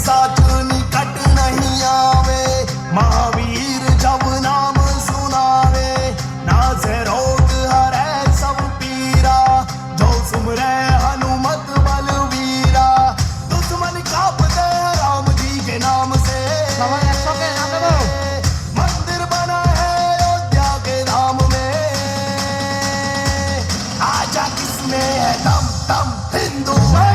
साथ निकट नहीं आवे, महावीर जब नाम सुनावे, नाज़े रोग हरे सब पीरा, जो सुमरे हनुमत बलवीरा, दुश्मन कांपते हैं राम जी के नाम से। मंदिर बना है अयोध्या के धाम में, आजा किसमें है दम दम, हिंदू है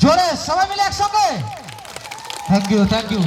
জোরে সবাই মিলে একসঙ্গে। Thank you.